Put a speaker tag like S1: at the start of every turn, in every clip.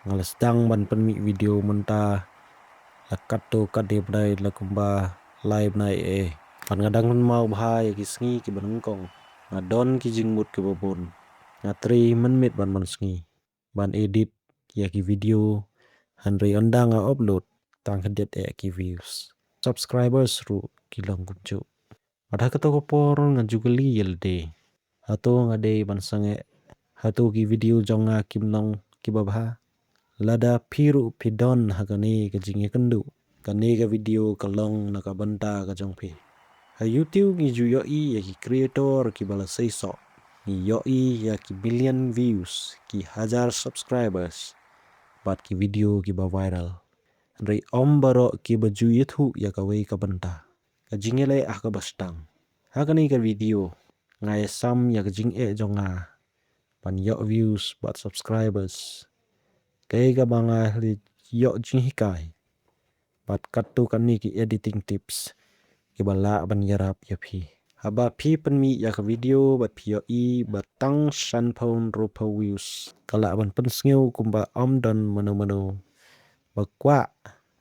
S1: ngalasdang ban penmi video menta lakat to kade bdai lakumba live nai pan ngadang mau bahai kisngi ki banengkong ngadon ki jingmut ki bobon ngatri menmit ban mansngi ban edit ya ki video handri ondang upload tang hadet ki views subscribers ru ki long kuncu ada keto kopor ngajugeli yelde hato ngade ban sange hato ki video jonga kimnong ki babha lada piru pidon hagane ka jinge kendu kane ka video kalong naka banta ka jongpi ha YouTube ni ju yo ya ki creator ki bala seiso ni yo ya ki billion views ki hajar subscribers bat ki video ki ba viral rei om baro ki baju yithu ya ka wei ka banta ka jingele ka bastang hagane ka video ngai sam ya ka jing jonga pan yo views bat subscribers kay ka banga yo jing hikai bat katu kani ki editing tips ki bala ban yarap ya phi haba phi penmi ya ka video bat phi yo batang shan phone ro views kala ban pen sngew kumba om don mano bakwa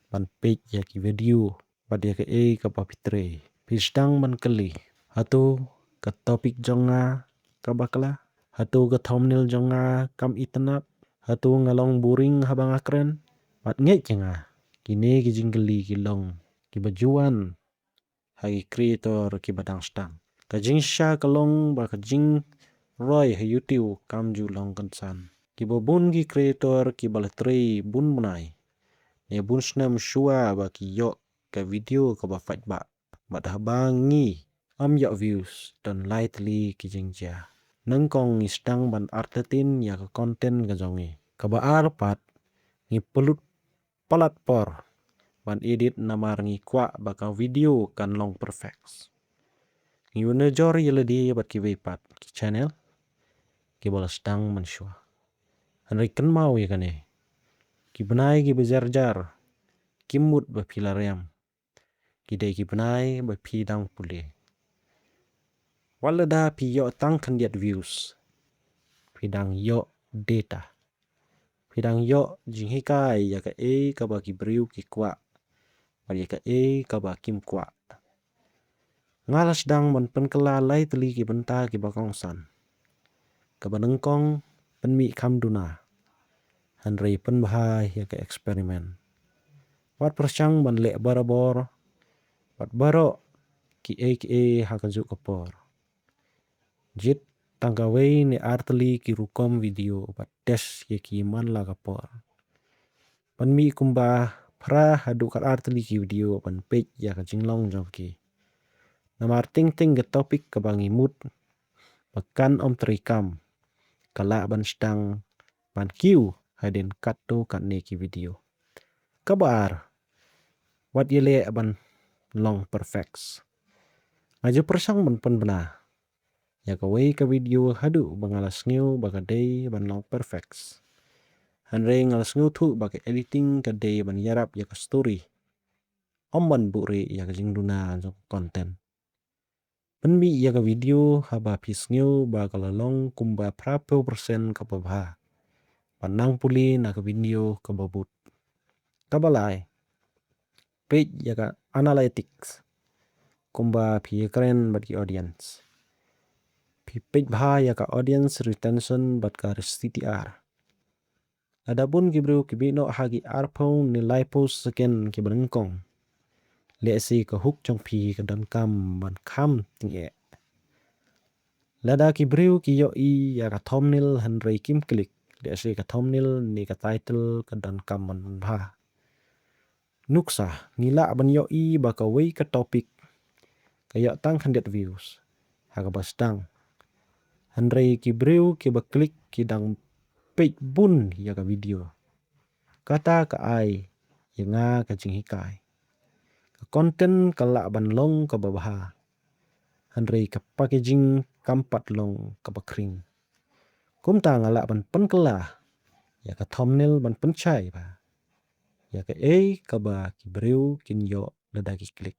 S1: ban page ya ki video bat ya ka ka pa pitre pistang man kali hatu ka topik jonga ka bakla hatu ka thumbnail jonga kam itanap hatu ngalong buring habang akren bat ngek jenga kini ki jinggeli ki long ki bajuan hagi creator ki badang stang ka jing sha kalong ba ka jing roy ha YouTube kam ju long kansan ki bobun ki creator ki balatrei bun bunai ne bun snam shua ba ki yo ka video ka ba fight ba bat habangi am yo views dan lightly ki jingja nengkong istang ban artetin ya ka konten ka jongi ka ba arpat ngi pelut palat por ban edit namar ngi kwa baka video kan long perfect ngi wona jor yele di bat ki wepat ki channel ki bola stang man shua hanri kan mau ya kane ki benai ki bejar kimut ba pilariam ki dei ki benai ba pidang pule wala da pi yo tang kandiat views pidang yo data pidang yo jinghikai ya ka ba ki briu ki kwa ya ka ka ba kim kwa ngalas dang man pen kala lai teli ki benta ki bakongsan ka banengkong penmi kamduna hanrei pen bahai ya ka eksperimen wat persang ban le barabor wat baro ki ha ka ju kapor jit tangkawei ni arteli ki rukom video bat tes ye ki man la kapor panmi kumba pra hadu kar arteli ki video pan page ya ka jinglong jongki namar ting ke topik ka bangi mut bakan om trikam kala ban stang ban kiu haden katto kan ne ki video kabar wat yele ban long perfects ngaju persang ban pen bena ya ka wei ka video hadu bangalas ngeu baka dei ban long perfects hanre ngalas ngeu thu baka editing ka dei ban yarap ya ka story omban bure ya ka jingduna jong content penmi ya ka video haba pis ngeu ba ka long kumba prapo persen ka babha panang puli na ka video ka babut kabalai page ya ka analytics kumba pi keren bagi audience page bha ya ka audience retention bat ka CTR adapun kibru kibino hagi arpong nilai post second ki berengkong le si ka hook jong pi ka dan kam ban kam tinge lada kibru ki yo ya ka thumbnail hanrei kim klik le si ka thumbnail ni ka title ka dan kam ban bha nuksa ngila ban yo ba ka wei ka topik ka yo tang 100 views haga bastang hanrei ki breu ki ba klik ki dang page bun ya ka video kata ka ai nga ka jinghikai ka konten kala ban long ka babha hanrei ka packaging kampat long ka bakring kumta ngala ban pen kala ya ka thumbnail ban pen chai ba ya ka ka ba ki breu kin yo lada ki klik